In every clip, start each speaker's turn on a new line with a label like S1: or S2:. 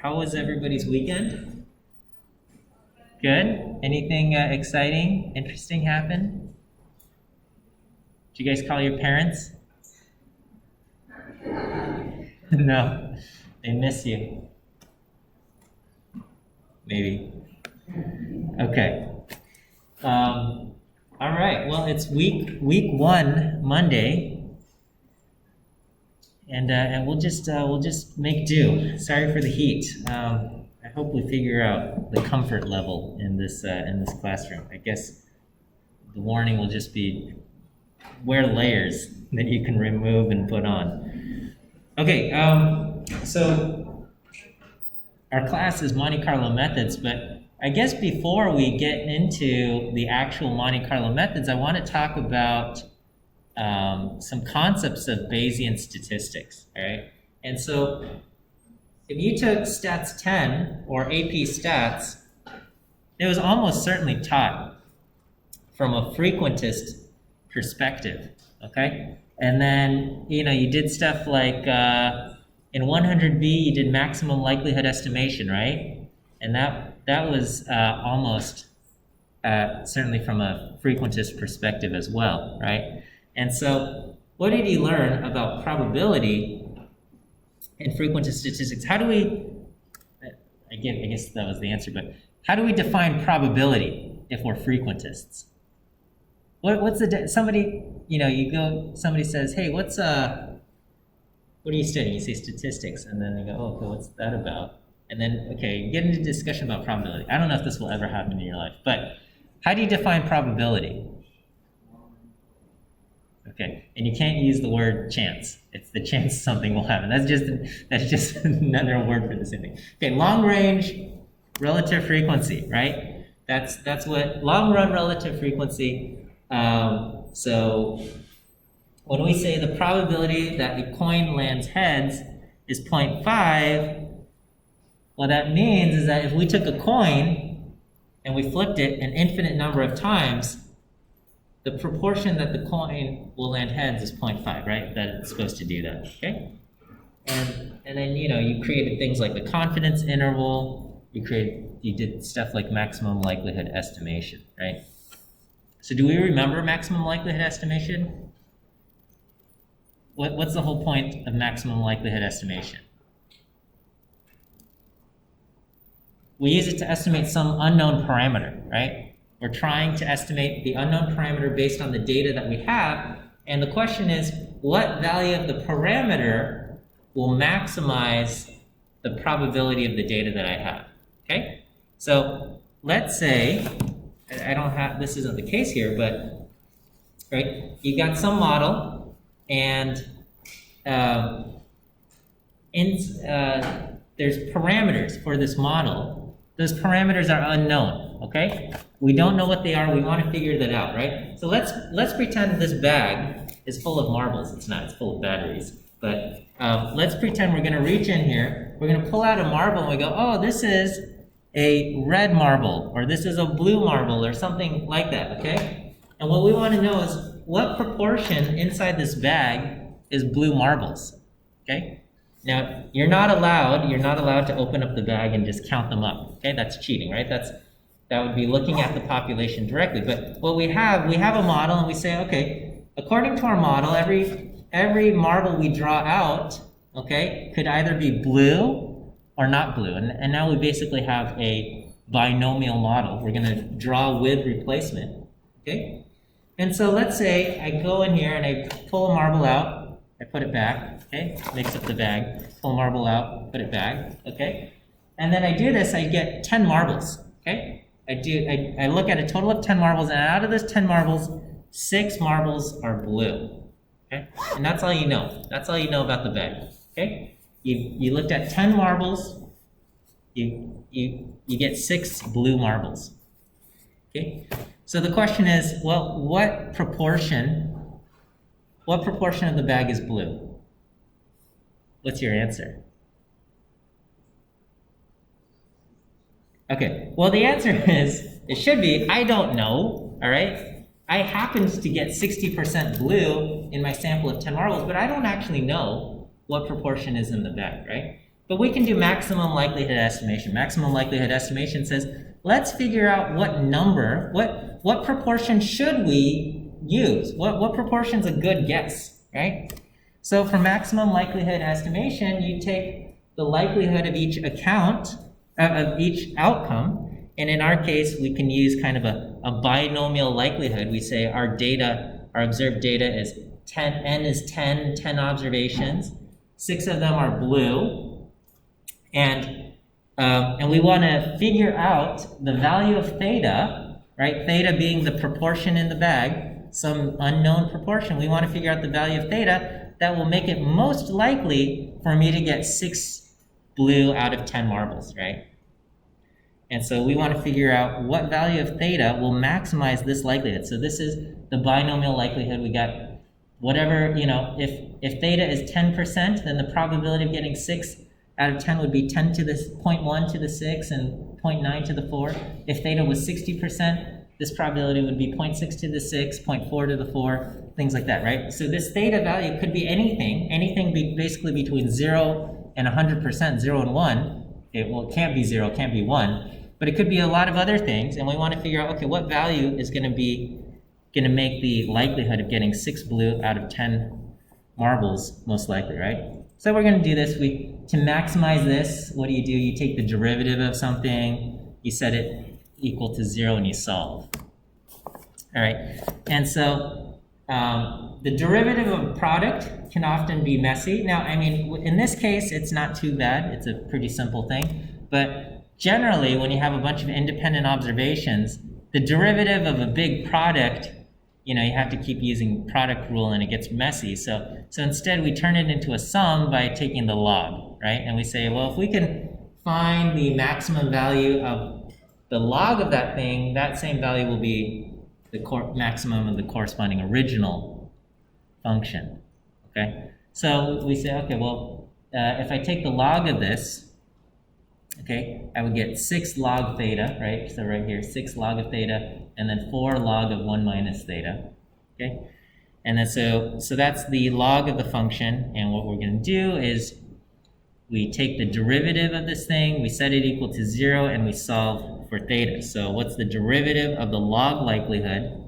S1: How was everybody's weekend? Good? Anything exciting, interesting happen? Did you guys call your parents? No, they miss you. Maybe. Okay. All right. Well, it's week one, Monday, and we'll just make do. Sorry for the heat. I hope we figure out the comfort level in this classroom. I guess the warning will just be wear layers that you can remove and put on. Okay. So our class is Monte Carlo methods, but I guess before we get into the actual Monte Carlo methods, I want to talk about some concepts of Bayesian statistics, all right? And so if you took Stats 10 or AP Stats, it was almost certainly taught from a frequentist perspective, okay? And then, you did stuff like in 100B, you did maximum likelihood estimation, right? And that was almost certainly from a frequentist perspective as well, right? And so what did you learn about probability in frequentist statistics? How do we, I guess that was the answer, but how do we define probability if we're frequentists? What's somebody, somebody says, hey, what are you studying? You say statistics, and then they go, oh, okay, what's that about? And then, okay, get into discussion about probability. I don't know if this will ever happen in your life, but how do you define probability? Okay, and you can't use the word chance. It's the chance something will happen. That's just another word for the same thing. Okay, long range relative frequency, right? That's what long run relative frequency. So when we say the probability that a coin lands heads is 0.5, what that means is that if we took a coin and we flipped it an infinite number of times, the proportion that the coin will land heads is 0.5, right? That it's supposed to do that, okay? And then, you created things like the confidence interval. You did stuff like maximum likelihood estimation, right? So do we remember maximum likelihood estimation? What's the whole point of maximum likelihood estimation? We use it to estimate some unknown parameter, right? We're trying to estimate the unknown parameter based on the data that we have. And the question is, what value of the parameter will maximize the probability of the data that I have, okay? So let's say, this isn't the case here, but, right, you got some model, and there's parameters for this model. Those parameters are unknown, okay? We don't know what they are. We want to figure that out, right? So let's pretend this bag is full of marbles. It's not. It's full of batteries. But let's pretend we're going to reach in here. We're going to pull out a marble, and we go, oh, this is a red marble, or this is a blue marble, or something like that, okay? And what we want to know is what proportion inside this bag is blue marbles, okay? Now, you're not allowed to open up the bag and just count them up, okay? That's cheating, right? That would be looking at the population directly. But what we have a model, and we say, okay, according to our model, every marble we draw out, okay, could either be blue or not blue. And now we basically have a binomial model. We're going to draw with replacement, okay? And so let's say I go in here and I pull a marble out, I put it back, okay? Mix up the bag, pull a marble out, put it back, okay? And then I do this, I get 10 marbles, okay? I look at a total of 10 marbles, and out of those 10 marbles, 6 marbles are blue, okay? And that's all you know. That's all you know about the bag, okay? You looked at 10 marbles, you get 6 blue marbles, okay? So the question is, well, what proportion of the bag is blue? What's your answer? Okay, well, the answer is, it should be, I don't know, all right? I happened to get 60% blue in my sample of 10 marbles, but I don't actually know what proportion is in the bag, right? But we can do maximum likelihood estimation. Maximum likelihood estimation says, let's figure out what number, what proportion should we use? What proportion is a good guess, right? So for maximum likelihood estimation, you take the likelihood of each account, of each outcome, and in our case, we can use kind of a binomial likelihood. We say our observed data is 10, n is 10 observations, 6 of them are blue, and we want to figure out the value of theta, right? Theta being the proportion in the bag, some unknown proportion. We want to figure out the value of theta that will make it most likely for me to get 6 blue out of 10 marbles, right? And so we want to figure out what value of theta will maximize this likelihood. So this is the binomial likelihood. We got whatever, if theta is 10%, then the probability of getting 6 out of 10 would be 10 to the 0.1 to the 6 and 0.9 to the 4. If theta was 60%, this probability would be 0.6 to the 6, 0.4 to the 4, things like that, right? So this theta value could be anything basically between 0 and 100%, 0 and 1. It can't be 0, it can't be 1, but it could be a lot of other things, and we want to figure out, okay, what value is going to make the likelihood of getting 6 blue out of 10 marbles most likely, right? So we're going to do this. To maximize this, what do? You take the derivative of something, you set it equal to 0, and you solve. All right, and so the derivative of a product can often be messy. Now, I mean, in this case, it's not too bad. It's a pretty simple thing. But generally, when you have a bunch of independent observations, the derivative of a big product, you have to keep using product rule, and it gets messy. So instead, we turn it into a sum by taking the log, right? And we say, well, if we can find the maximum value of the log of that thing, that same value will be the maximum of the corresponding original function, okay? So we say, okay, well, if I take the log of this, okay, I would get 6 log theta, right? So right here, 6 log of theta, and then 4 log of 1 minus theta, okay? And then so that's the log of the function, and what we're going to do is we take the derivative of this thing, we set it equal to 0, and we solve for theta. So what's the derivative of the log likelihood?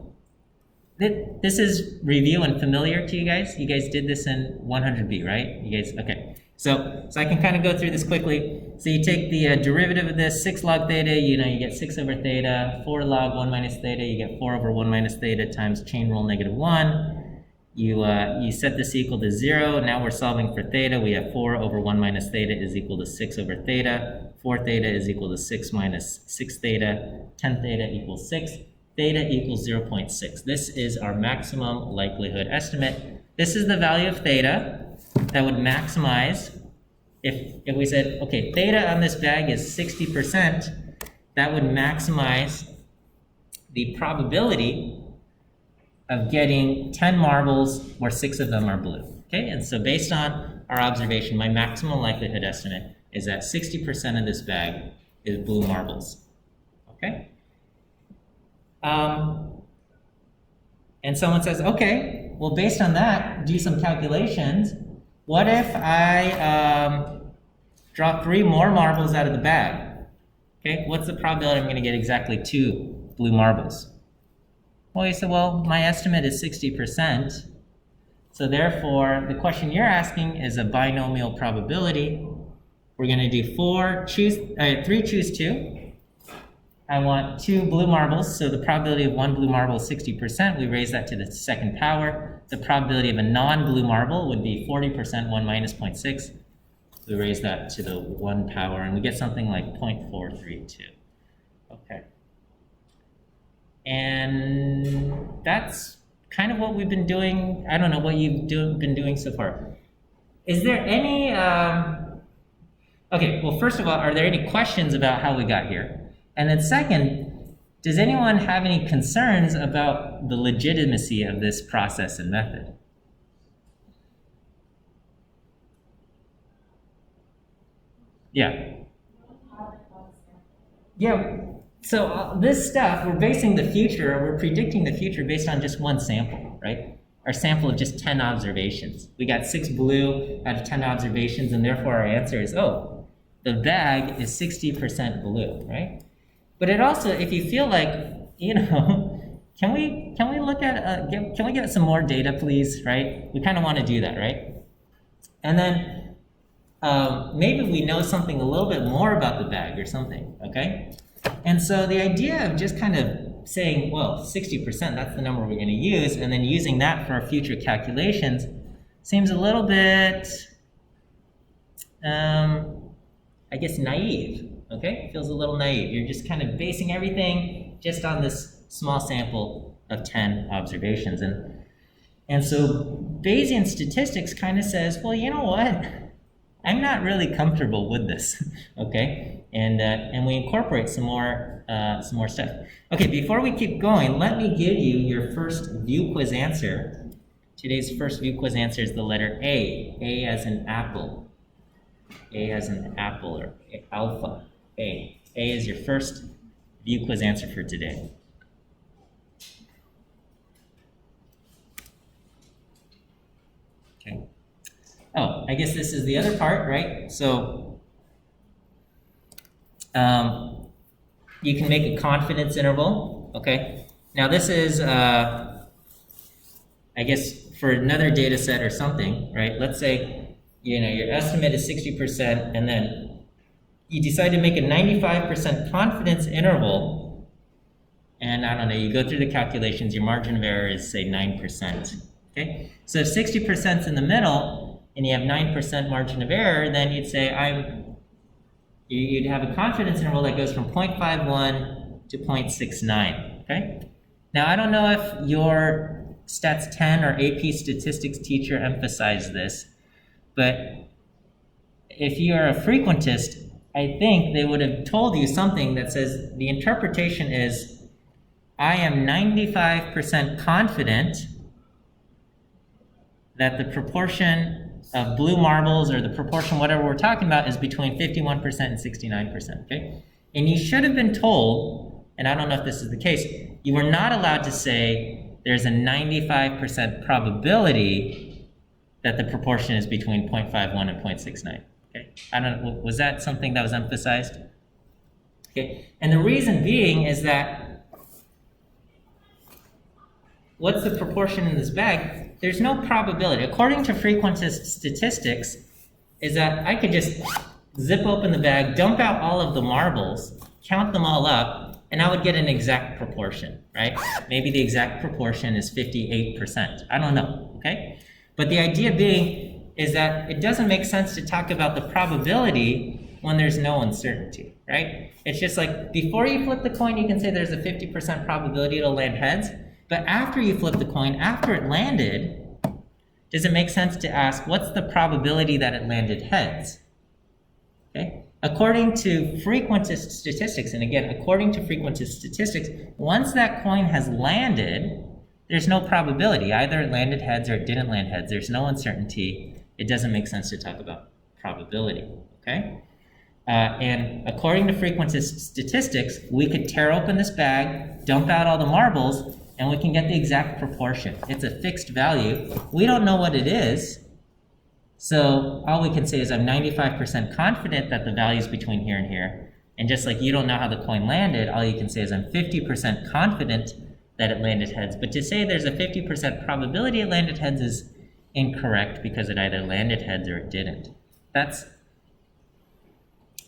S1: This is review and familiar to you guys. You guys did this in 100B, right? You guys, okay. So I can kind of go through this quickly. So you take the derivative of this, 6 log theta, you get 6 over theta, 4 log 1 minus theta, you get 4 over 1 minus theta times chain rule -1. You set this equal to 0. Now we're solving for theta. We have 4 over 1 minus theta is equal to 6 over theta. 4 theta is equal to 6 minus 6 theta. 10 theta equals 6. Theta equals 0.6. This is our maximum likelihood estimate. This is the value of theta that would maximize, if we said, okay, theta on this bag is 60%, that would maximize the probability of getting 10 marbles where 6 of them are blue, okay? And so based on our observation, my maximum likelihood estimate is that 60% of this bag is blue marbles, okay? And someone says, okay, well, based on that, do some calculations. What if I draw 3 more marbles out of the bag? Okay, what's the probability I'm going to get exactly 2 blue marbles? Well, you said, well, my estimate is 60%. So therefore, the question you're asking is a binomial probability. We're going to do 3 choose 2. I want 2 blue marbles, so the probability of 1 blue marble is 60%. We raise that to the 2nd power. The probability of a non-blue marble would be 40%, 1 minus 0.6. We raise that to the 1 power, and we get something like 0.432. Okay. And that's kind of what we've been doing. I don't know what you've been doing so far. Is there any... Okay, well, first of all, are there any questions about how we got here? And then second, does anyone have any concerns about the legitimacy of this process and method? Yeah. Yeah, so this stuff, we're basing the future, we're predicting the future based on just one sample, right? our sample of just 10 observations. We got 6 blue out of 10 observations, and therefore our answer is, oh, the bag is 60% blue, right? But it also, if you feel like, you know, can we look at, can we get some more data, please, right? We kind of want to do that, right? And then maybe we know something a little bit more about the bag or something, okay? And so the idea of just kind of saying, well, 60%, that's the number we're going to use, and then using that for our future calculations seems a little bit, I guess, naive, okay? Feels a little naive. You're just kind of basing everything just on this small sample of 10 observations. And so Bayesian statistics kind of says, well, you know what? I'm not really comfortable with this, okay? And we incorporate some more stuff. Okay, before we keep going, let me give you your first view quiz answer. Today's first view quiz answer is the letter A. A as in apple. A as in apple, or alpha. A. A is your first view quiz answer for today. Okay. Oh, I guess this is the other part, right? So you can make a confidence interval, okay? Now this is, I guess, for another data set or something, right? Let's say, you know, your estimate is 60%, and then you decide to make a 95% confidence interval, and I don't know, you go through the calculations, your margin of error is, say, 9%, okay? So if 60% is in the middle, and you have 9% margin of error, then you'd say, you'd have a confidence interval that goes from 0.51 to 0.69, okay? Now, I don't know if your Stats 10 or AP statistics teacher emphasized this, but if you're a frequentist, I think they would have told you something that says the interpretation is, I am 95% confident that the proportion of blue marbles, or the proportion, whatever we're talking about, is between 51% and 69%, okay? And you should have been told, and I don't know if this is the case, you were not allowed to say there's a 95% probability that the proportion is between 0.51 and 0.69, okay? I don't know, was that something that was emphasized? Okay, and the reason being is that, what's the proportion in this bag? There's no probability. According to Frequentist statistics, is that I could just zip open the bag, dump out all of the marbles, count them all up, and I would get an exact proportion, right? Maybe the exact proportion is 58%. I don't know, okay? But the idea being is that it doesn't make sense to talk about the probability when there's no uncertainty, right? It's just like, before you flip the coin, you can say there's a 50% probability it'll land heads. But after you flip the coin, after it landed, does it make sense to ask, what's the probability that it landed heads? Okay? According to frequentist statistics, and again, according to frequentist statistics, once that coin has landed, there's no probability. Either it landed heads or it didn't land heads. There's no uncertainty. It doesn't make sense to talk about probability, okay? And according to frequentist statistics, we could tear open this bag, dump out all the marbles, and we can get the exact proportion. It's a fixed value. We don't know what it is, so all we can say is I'm 95% confident that the value is between here and here. And just like you don't know how the coin landed, all you can say is I'm 50% confident that it landed heads. But to say there's a 50% probability it landed heads is incorrect, because it either landed heads or it didn't. That's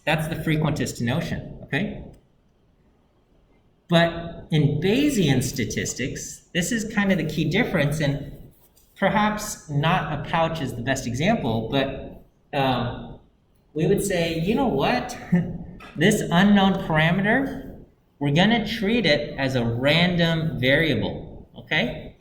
S1: the frequentist notion, okay? But in Bayesian statistics, this is kind of the key difference, and perhaps not a pouch is the best example, but we would say, you know what? This unknown parameter, we're going to treat it as a random variable, okay?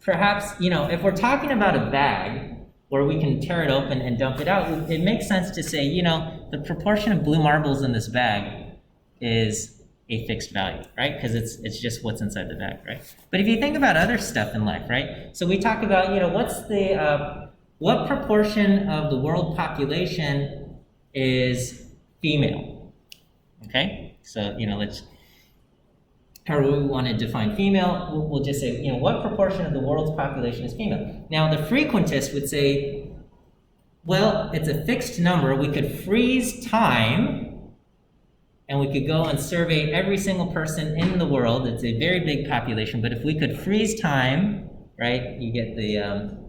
S1: Perhaps, you know, if we're talking about a bag where we can tear it open and dump it out, it makes sense to say, you know, the proportion of blue marbles in this bag is a fixed value, right? Because it's just what's inside the bag, right? But if you think about other stuff in life, right? So we talk about, you know, what's the what proportion of the world population is female? Okay, so you know, however we want to define female, we'll just say, what proportion of the world's population is female? Now, the frequentist would say, well, it's a fixed number. We could freeze time, and we could go and survey every single person in the world. It's a very big population, but if we could freeze time, right, you get the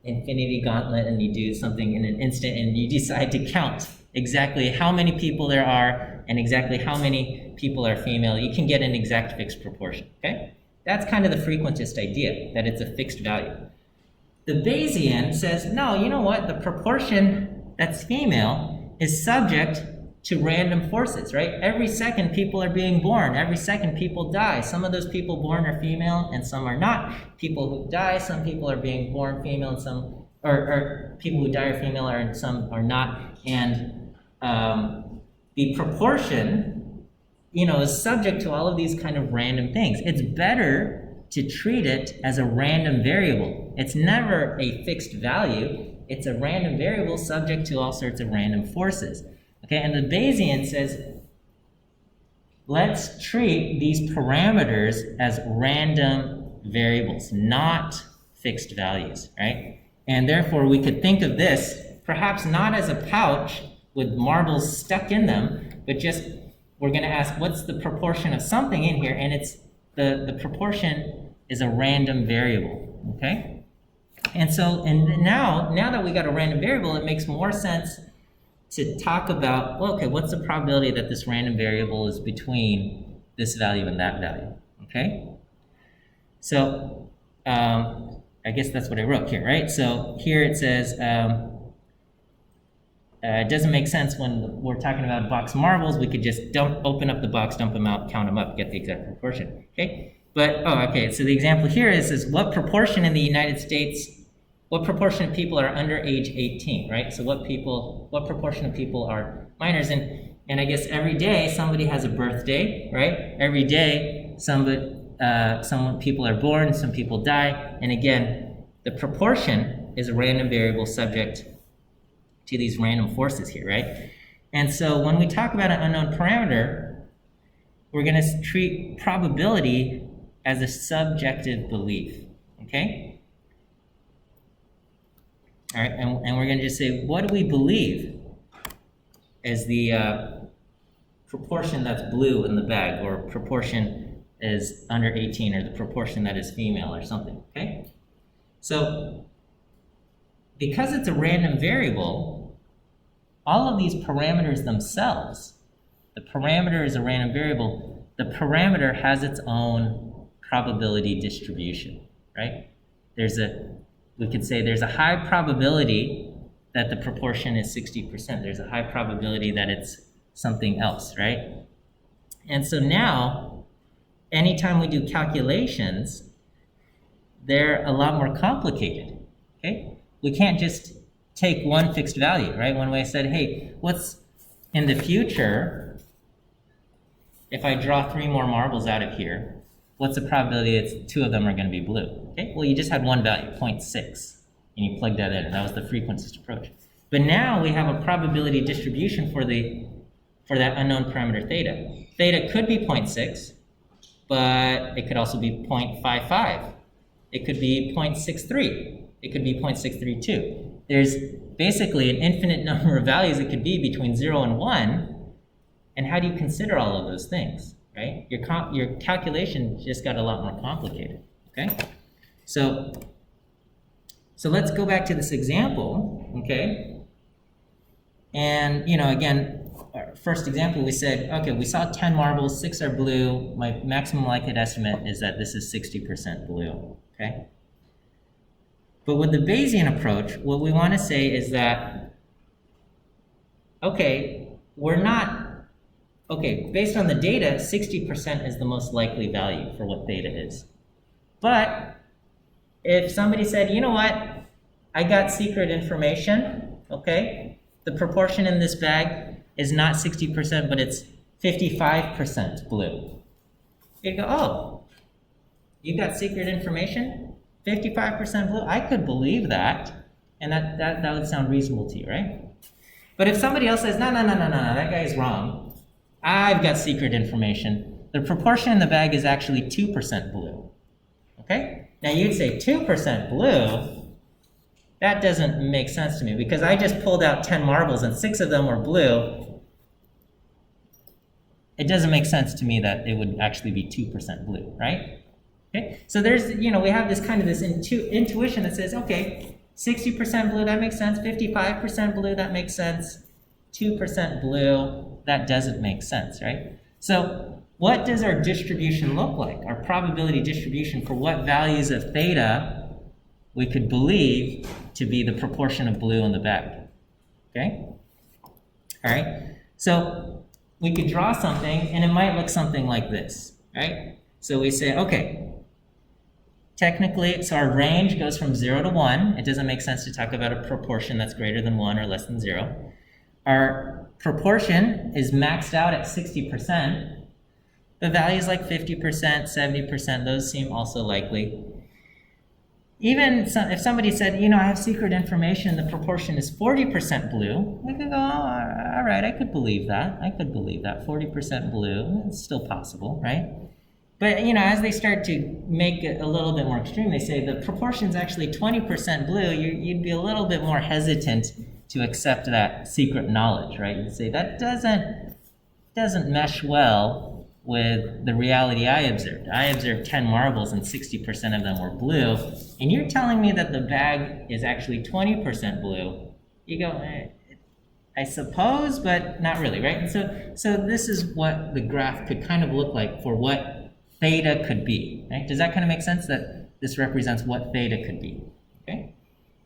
S1: infinity gauntlet, and you do something in an instant, and you decide to count exactly how many people there are and exactly how many people are female. You can get an exact fixed proportion, okay? That's kind of the frequentist idea, that it's a fixed value. The Bayesian says, no, you know what? The proportion that's female is subject to random forces, right? Every second people are being born. Every second people die. Some of those people born are female and some are not. People who die, some people are being born female and some, or people who die are female and some are not. And the proportion, is subject to all of these kind of random things. It's better to treat it as a random variable. It's never a fixed value. It's a random variable subject to all sorts of random forces. Okay, and the Bayesian says, let's treat these parameters as random variables, not fixed values, right? And therefore, we could think of this perhaps not as a pouch with marbles stuck in them, but just we're going to ask what's the proportion of something in here, and it's the proportion is a random variable, okay? And so, and now that we got a random variable, it makes more sense to talk about, well, okay, what's the probability that this random variable is between this value and that value, okay? So, I guess that's what I wrote here, right? So here it says, it doesn't make sense when we're talking about box marbles. We could just open up the box, dump them out, count them up, get the exact proportion, okay? But, okay, so the example here is what proportion in the United States, what proportion of people are under age 18, right? So what proportion of people are minors? And I guess every day somebody has a birthday, right? Every day some people are born, some people die. And again, the proportion is a random variable subject to these random forces here, right? And so when we talk about an unknown parameter, we're going to treat probability as a subjective belief, okay? All right, and we're going to just say, what do we believe is the proportion that's blue in the bag, or proportion is under 18, or the proportion that is female, or something, okay? So, because it's a random variable, all of these parameters themselves, the parameter is a random variable, the parameter has its own probability distribution, right? We could say there's a high probability that the proportion is 60%. There's a high probability that it's something else, right? And so now, anytime we do calculations, they're a lot more complicated, okay? We can't just take one fixed value, right? One way I said, hey, what's in the future, if I draw 3 more marbles out of here, what's the probability that 2 of them are going to be blue? Okay, well, you just had one value, 0.6, and you plugged that in, and that was the frequentist approach. But now we have a probability distribution for that unknown parameter theta. Theta could be 0.6, but it could also be 0.55. It could be 0.63. It could be 0.632. There's basically an infinite number of values it could be between 0 and 1, and how do you consider all of those things? Right? Your calculation just got a lot more complicated, okay? So let's go back to this example, okay? And, again, our first example, we said, okay, we saw 10 marbles, 6 are blue. My maximum likelihood estimate is that this is 60% blue, okay? But with the Bayesian approach, what we want to say is that, okay, based on the data, 60% is the most likely value for what theta is. But if somebody said, you know what, I got secret information, okay, the proportion in this bag is not 60%, but it's 55% blue. You'd go, oh, you got secret information? 55% blue? I could believe that, and that would sound reasonable to you, right? But if somebody else says, no, that guy is wrong, I've got secret information, the proportion in the bag is actually 2% blue. Okay? Now you'd say 2% blue, that doesn't make sense to me because I just pulled out 10 marbles and 6 of them were blue. It doesn't make sense to me that it would actually be 2% blue, right? Okay? So there's, we have this kind of this intuition that says, okay, 60% blue, that makes sense. 55% blue, that makes sense. 2% blue, that doesn't make sense, right? So what does our distribution look like? Our probability distribution for what values of theta we could believe to be the proportion of blue in the bag, okay? All right, so we could draw something and it might look something like this, right? So we say, okay, technically, so our range goes from 0 to 1. It doesn't make sense to talk about a proportion that's greater than 1 or less than 0. Our proportion is maxed out at 60%. The values like 50%, 70%, those seem also likely. Even if somebody said, I have secret information, the proportion is 40% blue, we could go, oh, all right, I could believe that. 40% blue, it's still possible, right? But, as they start to make it a little bit more extreme, they say the proportion is actually 20% blue, you'd be a little bit more hesitant to accept that secret knowledge, right? You'd say that doesn't mesh well with the reality I observed. I observed 10 marbles and 60% of them were blue, and you're telling me that the bag is actually 20% blue. You go, I suppose, but not really, right? And so this is what the graph could kind of look like for what theta could be, right? Does that kind of make sense that this represents what theta could be, okay?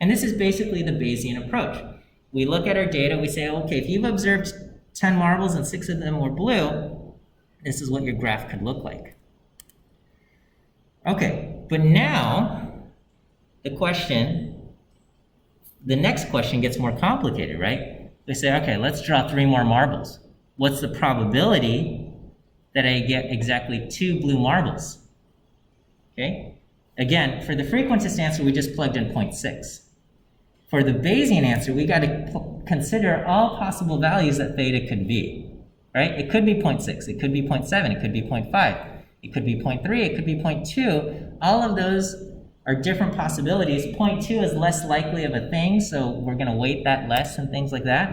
S1: And this is basically the Bayesian approach. We look at our data, we say, okay, if you've observed 10 marbles and 6 of them were blue, this is what your graph could look like. Okay, but now the next question gets more complicated, right? We say, okay, let's draw 3 more marbles. What's the probability that I get exactly 2 blue marbles? Okay, again, for the frequentist answer, we just plugged in 0.6. For the Bayesian answer, we got to consider all possible values that theta could be, right? It could be 0.6, it could be 0.7, it could be 0.5, it could be 0.3, it could be 0.2. All of those are different possibilities. 0.2 is less likely of a thing, so we're going to weight that less and things like that.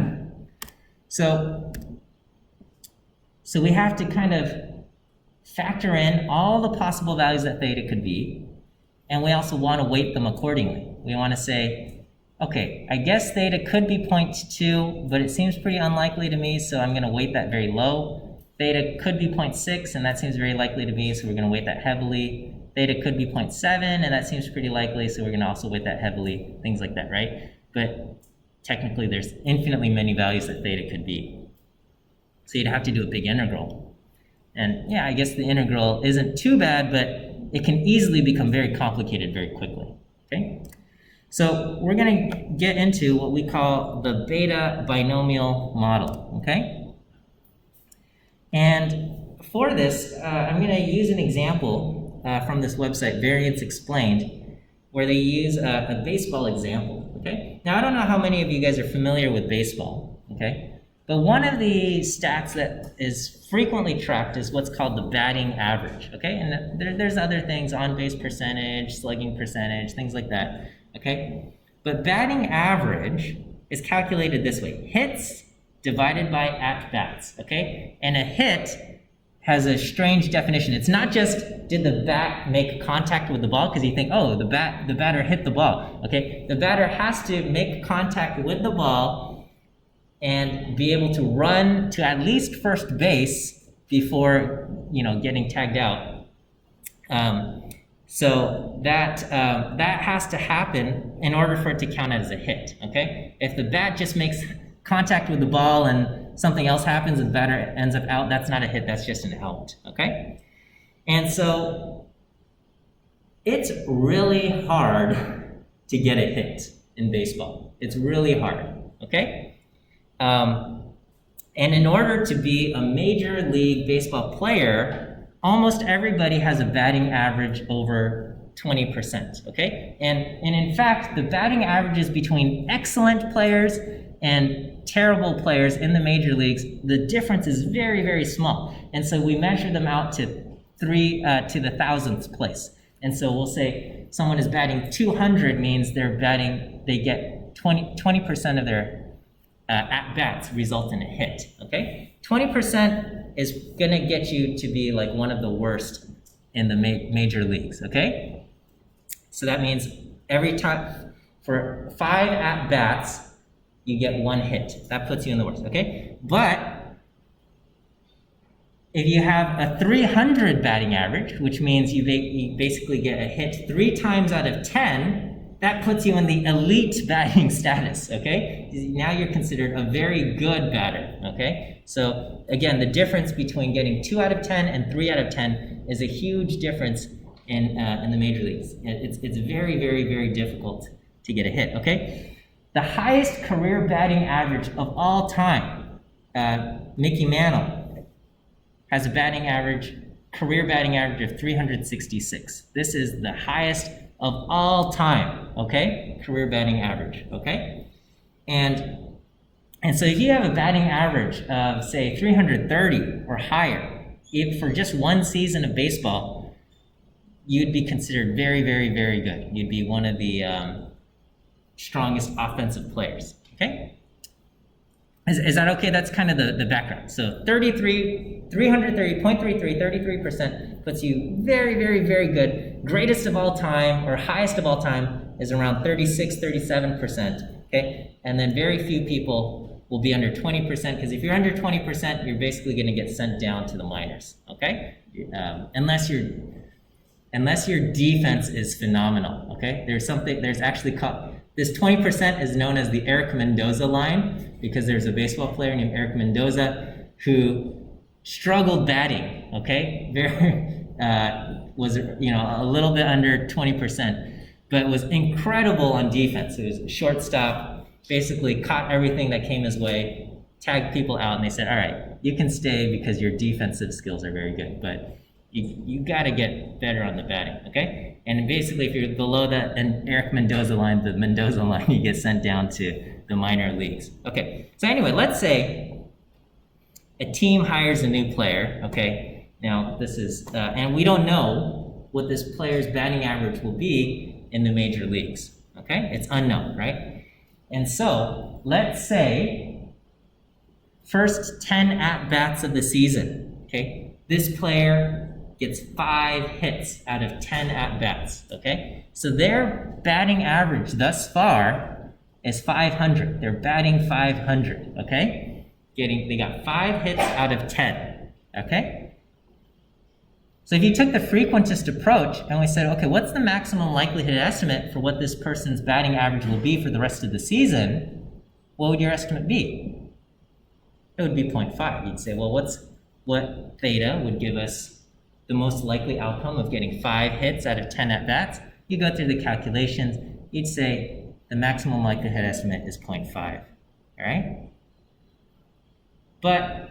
S1: So we have to kind of factor in all the possible values that theta could be, and we also want to weight them accordingly. We want to say, okay, I guess theta could be 0.2, but it seems pretty unlikely to me, so I'm going to weight that very low. Theta could be 0.6, and that seems very likely to me, so we're going to weight that heavily. Theta could be 0.7, and that seems pretty likely, so we're going to also weight that heavily, things like that, right? But technically, there's infinitely many values that theta could be. So you'd have to do a big integral. And yeah, I guess the integral isn't too bad, but it can easily become very complicated very quickly, okay? So we're going to get into what we call the beta binomial model, okay? And for this, I'm going to use an example from this website, Variance Explained, where they use a baseball example, okay? Now, I don't know how many of you guys are familiar with baseball, okay? But one of the stats that is frequently tracked is what's called the batting average, okay? And there's other things, on-base percentage, slugging percentage, things like that. Okay, but batting average is calculated this way: hits divided by at-bats, okay? And a hit has a strange definition. It's not just did the bat make contact with the ball, because you think, oh, the batter hit the ball, okay? The batter has to make contact with the ball and be able to run to at least first base before, getting tagged out. So that has to happen in order for it to count as a hit, okay? If the bat just makes contact with the ball and something else happens and the batter ends up out, that's not a hit, that's just an out, okay? And so it's really hard to get a hit in baseball. It's really hard, okay? And in order to be a major league baseball player, almost everybody has a batting average over 20%, okay? And in fact, the batting averages between excellent players and terrible players in the major leagues, the difference is very, very small. And so we measure them out to to the thousandth place. And so we'll say someone is batting 200 means they get 20% of their at-bats result in a hit, okay? 20% is gonna get you to be like one of the worst in the major leagues, okay? So that means every time, for 5 at-bats, you get 1 hit. That puts you in the worst, okay? But if you have a 300 batting average, which means you basically get a hit 3 times out of 10, that puts you in the elite batting status, okay? Now you're considered a very good batter, okay? So again, the difference between getting 2 out of 10 and 3 out of 10 is a huge difference in the major leagues. It's very, very, very difficult to get a hit, okay? The highest career batting average of all time, Mickey Mantle, has a career batting average of 366. This is the highest of all time, okay? Career batting average, okay? And so if you have a batting average of, say, 330 or higher, if for just one season of baseball, you'd be considered very, very, very good. You'd be one of the strongest offensive players, okay? Is that okay? That's kind of the background. So 330, 33% puts you very, very, very good. Greatest of all time or highest of all time is around 36, 37%, okay? And then very few people will be under 20%, because if you're under 20%, you're basically gonna get sent down to the minors, okay? Unless your defense is phenomenal, okay? There's actually called, this 20% is known as the Eric Mendoza line, because there's a baseball player named Eric Mendoza who struggled batting, okay? Was a little bit under 20%, but was incredible on defense. He was a shortstop, basically caught everything that came his way, tagged people out, and they said, all right, you can stay because your defensive skills are very good, but you gotta get better on the batting, okay? And basically, if you're below that Eric Mendoza line, the Mendoza line, you get sent down to the minor leagues. Okay, so anyway, let's say a team hires a new player, okay? Now, this is, and we don't know what this player's batting average will be in the major leagues, okay? It's unknown, right? And so, let's say, first 10 at-bats of the season, okay? This player gets 5 hits out of 10 at-bats, okay? So their batting average thus far is 500. They're batting 500, okay? They got 5 hits out of 10, okay? So if you took the frequentist approach and we said, okay, what's the maximum likelihood estimate for what this person's batting average will be for the rest of the season, what would your estimate be? It would be 0.5. You'd say, well, what theta would give us the most likely outcome of getting 5 hits out of 10 at-bats? You go through the calculations, you'd say the maximum likelihood estimate is 0.5, all right? But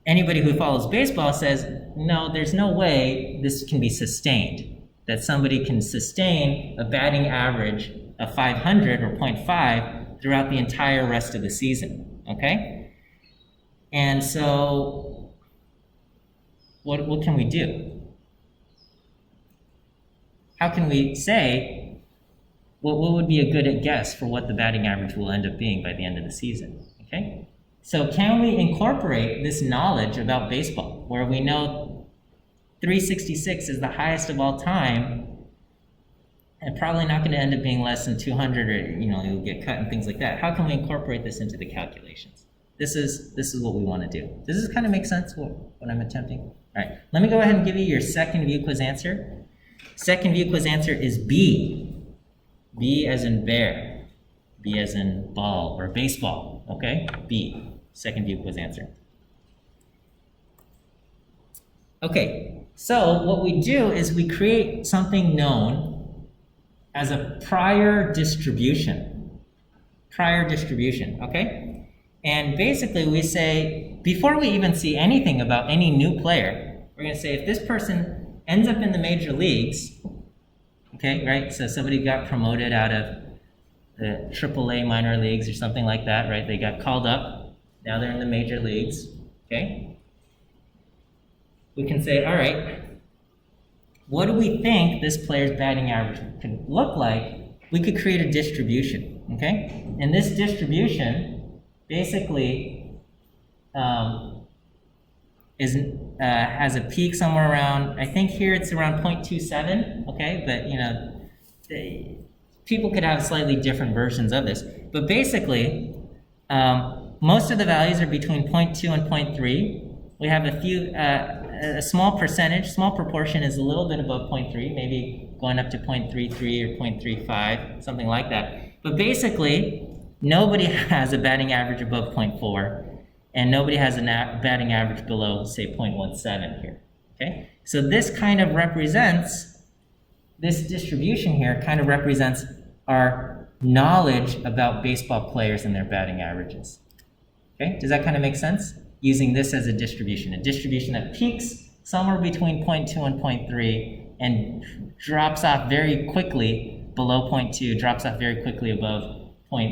S1: anybody who follows baseball says, no, there's no way this can be sustained, that somebody can sustain a batting average of 500 or 0.5 throughout the entire rest of the season, okay? And so, what can we do? How can we say what would be a good guess for what the batting average will end up being by the end of the season, okay? So can we incorporate this knowledge about baseball, where we know 366 is the highest of all time, and probably not going to end up being less than 200, or you'll get cut and things like that. How can we incorporate this into the calculations? This is what we want to do. Does this kind of make sense, what I'm attempting? All right, let me go ahead and give you your second view quiz answer. Second view quiz answer is B. B as in bear. B as in ball or baseball, okay? B, second view quiz answer. Okay, so what we do is we create something known as a prior distribution. Prior distribution, okay? And basically we say, before we even see anything about any new player, we're gonna say if this person ends up in the major leagues, okay, right? So somebody got promoted out of the AAA minor leagues or something like that, right? They got called up, now they're in the major leagues, okay? We can say, all right, what do we think this player's batting average could look like? We could create a distribution, okay? And this distribution basically has a peak somewhere around, I think here it's around 0.27, okay? But, you know, people could have slightly different versions of this. But basically, most of the values are between 0.2 and 0.3. We have a few, a small percentage, small proportion is a little bit above 0.3, maybe going up to 0.33 or 0.35, something like that. But basically, nobody has a batting average above 0.4, and nobody has a batting average below, say, 0.17 here, okay? So this kind of represents, this distribution here kind of represents our knowledge about baseball players and their batting averages, okay? Does that kind of make sense? Using this as a distribution that peaks somewhere between 0.2 and 0.3 and drops off very quickly below 0.2, drops off very quickly above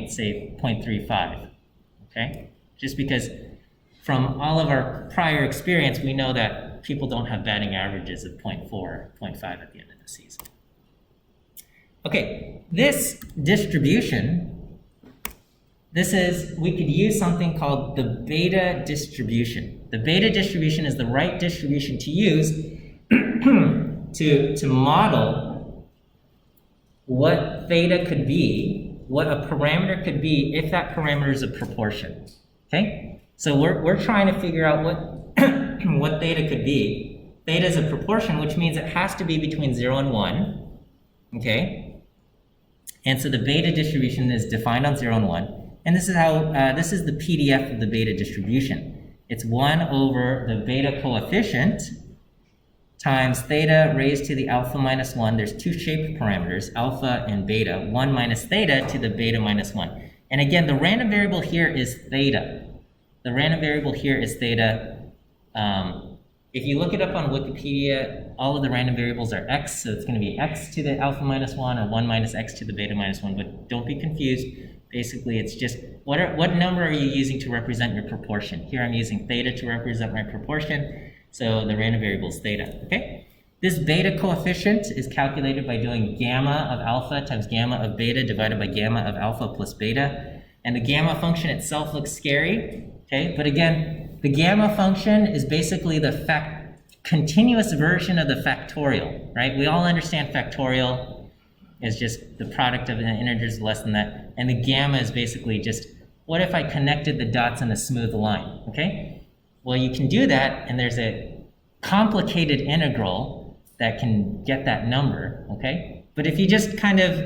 S1: say 0.35, okay? Just because from all of our prior experience, we know that people don't have batting averages of 0.4, 0.5 at the end of the season. Okay, this distribution, we could use something called the beta distribution. The beta distribution is the right distribution to use to model what theta could be, what a parameter could be if that parameter is a proportion, okay? So we're trying to figure out what theta could be. Theta is a proportion, which means it has to be between 0 and 1, okay? And so the beta distribution is defined on 0 and 1. And this is how, this is the PDF of the beta distribution. It's 1 over the beta coefficient times theta raised to the alpha minus 1. There's two shape parameters, alpha and beta. 1 minus theta to the beta minus 1. And again, the random variable here is theta. The random variable here is theta. If you look it up on Wikipedia, all of the random variables are x, so it's going to be x to the alpha minus 1 or 1 minus x to the beta minus 1, but don't be confused. Basically, it's just what number are you using to represent your proportion? Here I'm using theta to represent my proportion, so the random variable is theta, okay? This beta coefficient is calculated by doing gamma of alpha times gamma of beta divided by gamma of alpha plus beta. And the gamma function itself looks scary, okay? But again, the gamma function is basically the continuous version of the factorial, right? We all understand factorial is just the product of the integers less than that. And the gamma is basically just, what if I connected the dots in a smooth line, okay? Well, you can do that, and there's a complicated integral that can get that number, okay? But if you just kind of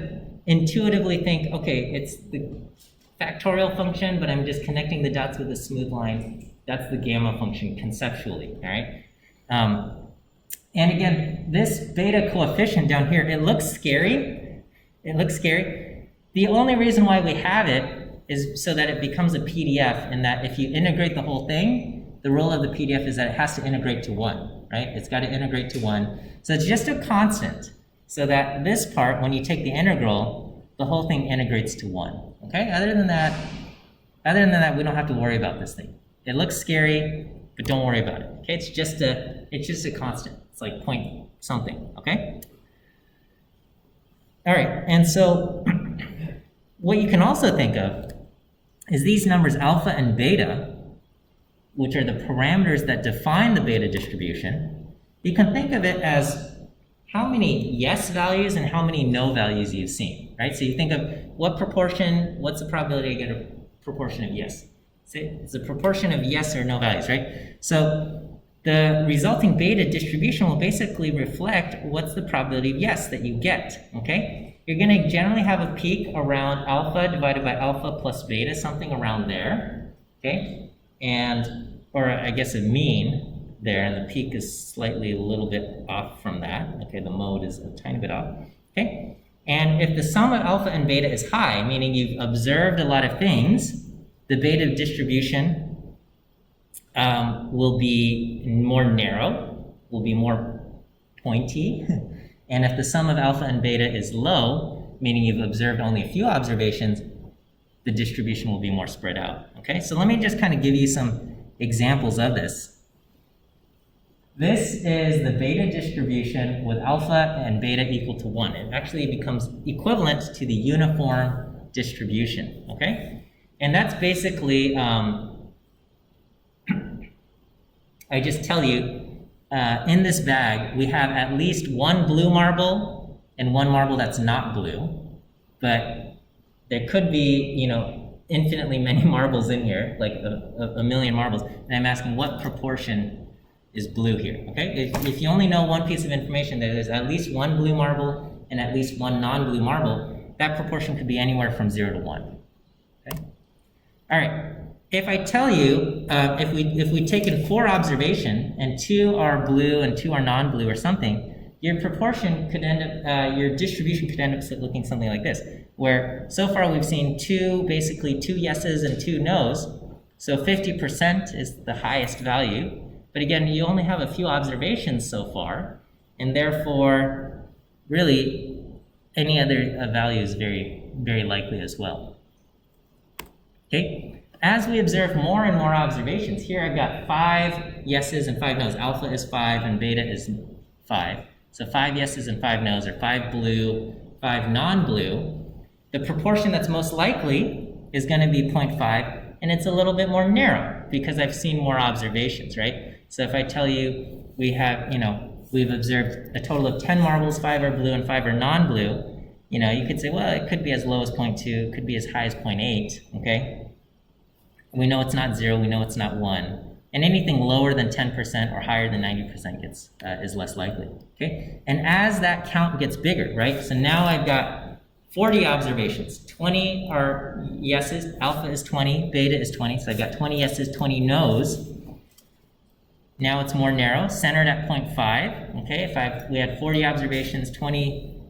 S1: intuitively think, okay, it's the factorial function, but I'm just connecting the dots with a smooth line, that's the gamma function conceptually, all right? And again, this beta coefficient down here, it looks scary. It looks scary. The only reason why we have it is so that it becomes a PDF, and that if you integrate the whole thing, the rule of the PDF is that it has to integrate to 1, right? It's got to integrate to 1. So it's just a constant, so that this part, when you take the integral, the whole thing integrates to 1, okay? Other than that, we don't have to worry about this thing. It looks scary, but don't worry about it, okay? It's just a constant. It's like point something, okay? All right, and so what you can also think of is these numbers alpha and beta, which are the parameters that define the beta distribution. You can think of it as how many yes values and how many no values you've seen, right? So you think of what proportion, what's the probability I get a proportion of yes? Say it's a proportion of yes or no values, right? So the resulting beta distribution will basically reflect what's the probability of yes that you get, okay? You're going to generally have a peak around alpha divided by alpha plus beta, something around there, okay? Or I guess a mean there, and the peak is slightly a little bit off from that, okay? The mode is a tiny bit off, okay? And if the sum of alpha and beta is high, meaning you've observed a lot of things, the beta distribution will be more narrow, will be more pointy. And if the sum of alpha and beta is low, meaning you've observed only a few observations, the distribution will be more spread out, okay? So let me just kind of give you some examples of this. This is the beta distribution with alpha and beta equal to 1. It actually becomes equivalent to the uniform distribution, okay? And that's basically, I just tell you, in this bag, we have at least one blue marble and one marble that's not blue, but there could be, you know, infinitely many marbles in here, like a million marbles, and I'm asking what proportion is blue here, okay? If you only know one piece of information, that there's at least one blue marble and at least one non-blue marble, that proportion could be anywhere from 0 to 1, okay? All right, if I tell you, if we taken 4 observations and 2 are blue and 2 are non-blue or something, your proportion could end up, your distribution could end up looking something like this, where so far we've seen basically two yeses and 2 nos, so 50% is the highest value. But again, you only have a few observations so far, and therefore, really, any other value is very, very likely as well. Okay? As we observe more and more observations, here I've got 5 yeses and 5 nos. Alpha is 5 and beta is 5. So 5 yeses and 5 nos, or 5 blue, 5 non-blue. The proportion that's most likely is going to be 0.5, and it's a little bit more narrow because I've seen more observations, right? So if I tell you we have, you know, we've observed a total of 10 marbles, 5 are blue and 5 are non-blue, you know, you could say, well, it could be as low as 0.2, it could be as high as 0.8, okay? We know it's not 0, we know it's not 1. And anything lower than 10% or higher than 90% is less likely, okay? And as that count gets bigger, right? So now I've got 40 observations. 20 are yeses, alpha is 20, beta is 20, so I've got 20 yeses, 20 nos. Now it's more narrow, centered at 0.5, okay? If we had 40 observations, 20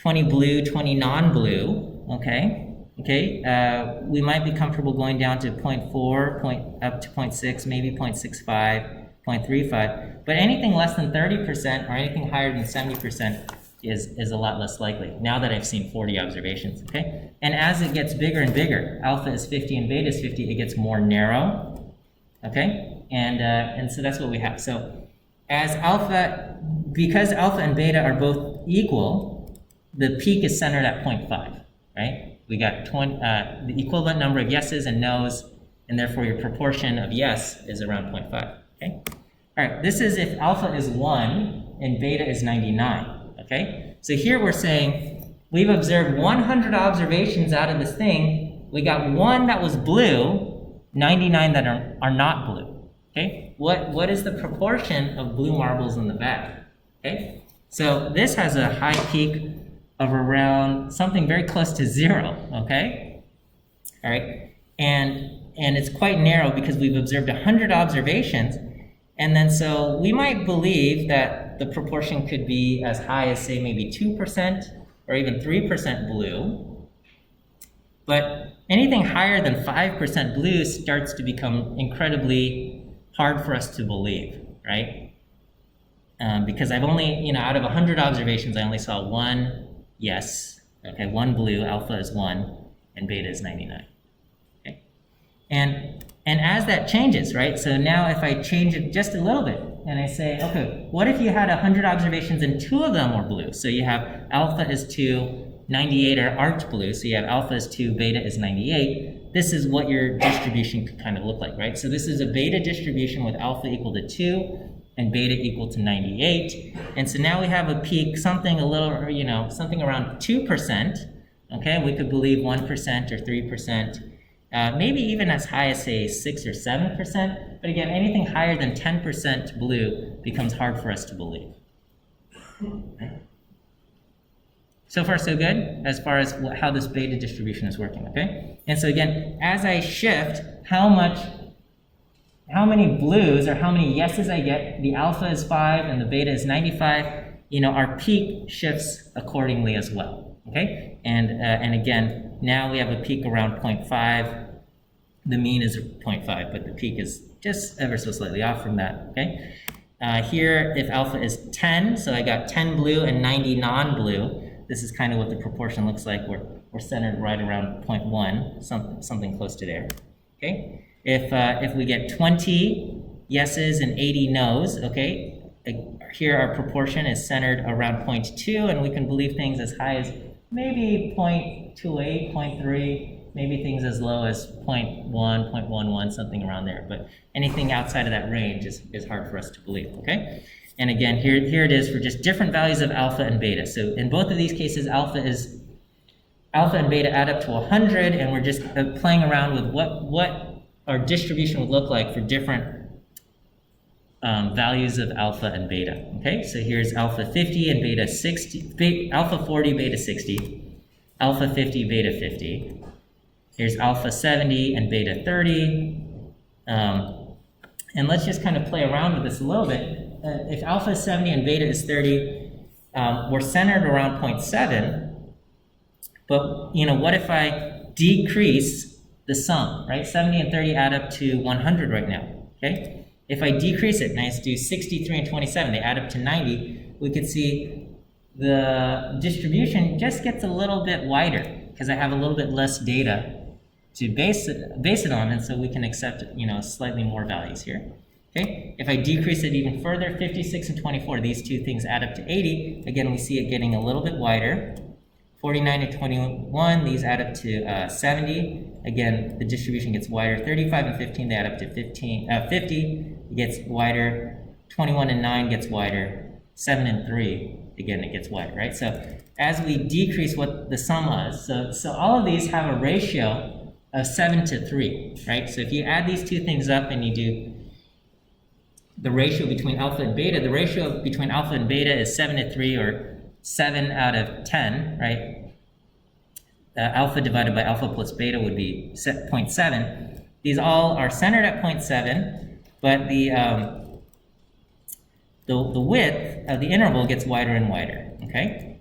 S1: blue, 20 non-blue, okay? Okay, we might be comfortable going down to 0.4, up to 0.6, maybe 0.65, 0.35, but anything less than 30% or anything higher than 70% is a lot less likely, now that I've seen 40 observations, okay? And as it gets bigger and bigger, alpha is 50 and beta is 50, it gets more narrow, okay? And so that's what we have. So because alpha and beta are both equal, the peak is centered at 0.5, right? We got the equivalent number of yeses and nos, and therefore your proportion of yes is around 0.5, okay? All right, this is if alpha is 1 and beta is 99, okay? So here we're saying we've observed 100 observations out of this thing. We got 1 that was blue, 99 that are not blue. Okay, what is the proportion of blue marbles in the bag? Okay, so this has a high peak of around something very close to 0. Okay, all right, and it's quite narrow because we've observed 100 observations, and then so we might believe that the proportion could be as high as, say, maybe 2% or even 3% blue, but anything higher than 5% blue starts to become incredibly hard for us to believe, right? Because I've only, you know, out of 100 observations, I only saw 1 yes, okay, 1 blue, alpha is 1, and beta is 99, okay? And as that changes, right, so now if I change it just a little bit, and I say, okay, what if you had 100 observations and 2 of them were blue? So you have alpha is 2, 98 are arced blue, so you have alpha is 2, beta is 98. This is what your distribution could kind of look like, right? So this is a beta distribution with alpha equal to 2 and beta equal to 98. And so now we have a peak, something a little, you know, something around 2%, okay? We could believe 1% or 3%, maybe even as high as, say, 6 or 7%. But again, anything higher than 10% blue becomes hard for us to believe. Okay? So far, so good, as far as how this beta distribution is working, okay? And so again, as I shift how many blues or how many yeses I get, the alpha is 5 and the beta is 95, you know, our peak shifts accordingly as well, okay? And again, now we have a peak around 0.5. The mean is 0.5, but the peak is just ever so slightly off from that, okay? Here, if alpha is 10, so I got 10 blue and 90 non-blue, this is kind of what the proportion looks like. We're centered right around 0.1, something close to there. Okay. If we get 20 yeses and 80 nos, okay, here our proportion is centered around 0.2, and we can believe things as high as maybe 0.28, 0.3, maybe things as low as 0.1, 0.11, something around there. But anything outside of that range is hard for us to believe, okay? And again, here it is for just different values of alpha and beta. So in both of these cases, alpha and beta add up to 100, and we're just playing around with what our distribution would look like for different values of alpha and beta. Okay, so here's alpha 50 and beta 60, alpha 40, beta 60, alpha 50, beta 50. Here's alpha 70 and beta 30. And let's just kind of play around with this a little bit. If alpha is 70 and beta is 30, we're centered around 0.7. But what if I decrease the sum, right? 70 and 30 add up to 100 right now, okay? If I decrease it, and I do 63 and 27, they add up to 90, we could see the distribution just gets a little bit wider because I have a little bit less data to base it on, and so we can accept, slightly more values here. Okay, if I decrease it even further, 56 and 24, these two things add up to 80. Again, we see it getting a little bit wider. 49 and 21, these add up to 70. Again, the distribution gets wider. 35 and 15, they add up to 50. It gets wider. 21 and 9 gets wider. 7 and 3, again, it gets wider, right? So as we decrease what the sum is, so all of these have a ratio of 7 to 3, right? So if you add these two things up and you do the ratio between alpha and beta, the ratio between alpha and beta is 7 to 3, or 7 out of 10, right? Alpha divided by alpha plus beta would be 0.7. These all are centered at 0.7, but the width of the interval gets wider and wider, okay?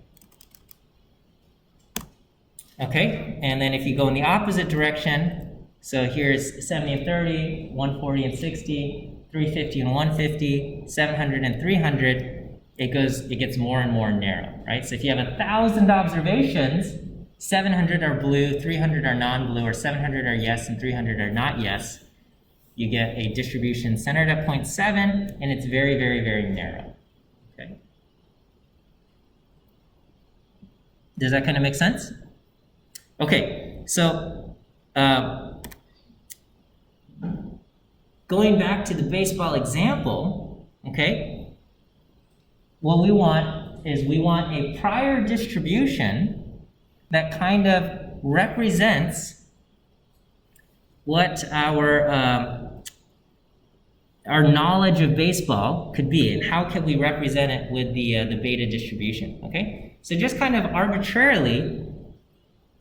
S1: Okay, and then if you go in the opposite direction, so here's 70 and 30, 140 and 60, 350 and 150, 700 and 300, it gets more and more narrow, right? So if you have 1,000 observations, 700 are blue, 300 are non-blue, or 700 are yes and 300 are not yes, you get a distribution centered at 0.7, and it's very, very, very narrow, okay? Does that kind of make sense? Okay, so going back to the baseball example, okay, what we want is a prior distribution that kind of represents what our knowledge of baseball could be, and how can we represent it with the beta distribution, okay? So just kind of arbitrarily,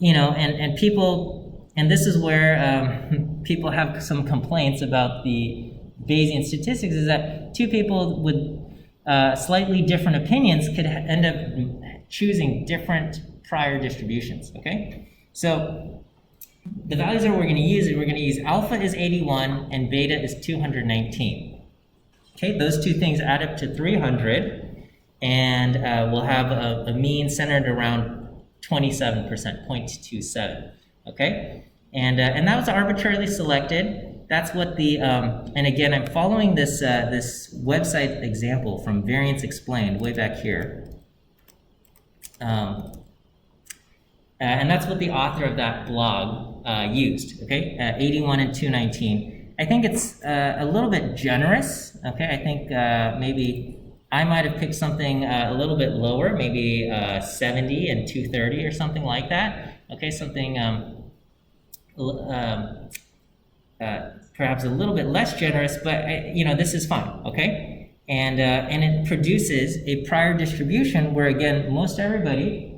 S1: and people, and this is where people have some complaints about the Bayesian statistics, is that two people with slightly different opinions could end up choosing different prior distributions, okay? So the values that we're going to use alpha is 81 and beta is 219. Okay, those two things add up to 300, and we'll have a mean centered around 27%, 0.27, okay? And that was arbitrarily selected. That's what the, and again, I'm following this, this website example from Variance Explained way back here. And that's what the author of that blog used, okay? 81 and 219. I think it's a little bit generous, okay? I think maybe I might have picked something a little bit lower, maybe 70 and 230 or something like that, okay? Something perhaps a little bit less generous, but this is fine, okay? And it produces a prior distribution where, again, most everybody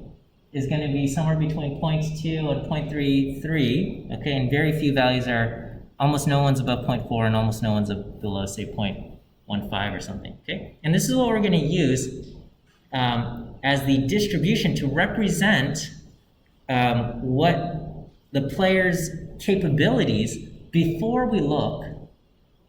S1: is going to be somewhere between 0.2 and 0.33, okay? And very few values are, almost no one's above 0.4 and almost no one's below, say, 0.15 or something, okay? And this is what we're going to use as the distribution to represent what the player's capabilities before we look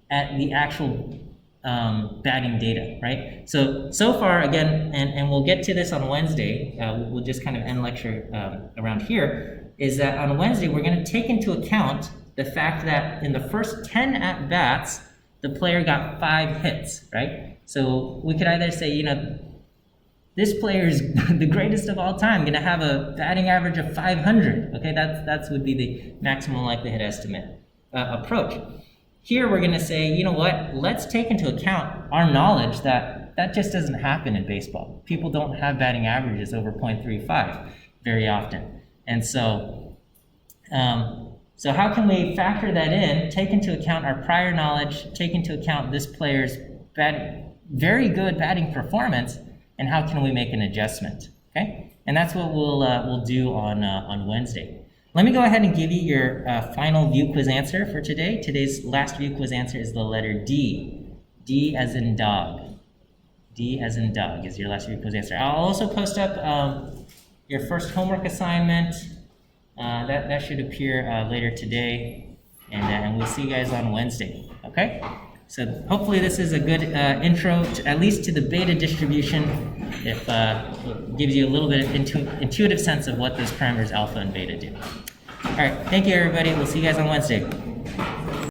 S1: at the actual batting data, right? So far, again, and we'll get to this on Wednesday, we'll just kind of end lecture around here, is that on Wednesday, we're going to take into account the fact that in the first 10 at-bats, the player got 5 hits, right? So we could either say, you know, this player is the greatest of all time, going to have a batting average of 500, okay? That's would be the maximum likelihood estimate approach. Here we're going to say, you know what, let's take into account our knowledge that that just doesn't happen in baseball. People don't have batting averages over 0.35 very often. And so, so how can we factor that in, take into account our prior knowledge, take into account this player's very good batting performance, and how can we make an adjustment, okay? And that's what we'll do on Wednesday. Let me go ahead and give you your final view quiz answer for today. Today's last view quiz answer is the letter D. D as in dog. D as in dog is your last view quiz answer. I'll also post up your first homework assignment. That should appear later today. And we'll see you guys on Wednesday, okay? So hopefully this is a good intro, at least to the beta distribution. It gives you a little bit of intuitive sense of what those parameters alpha and beta do. All right, thank you everybody. We'll see you guys on Wednesday.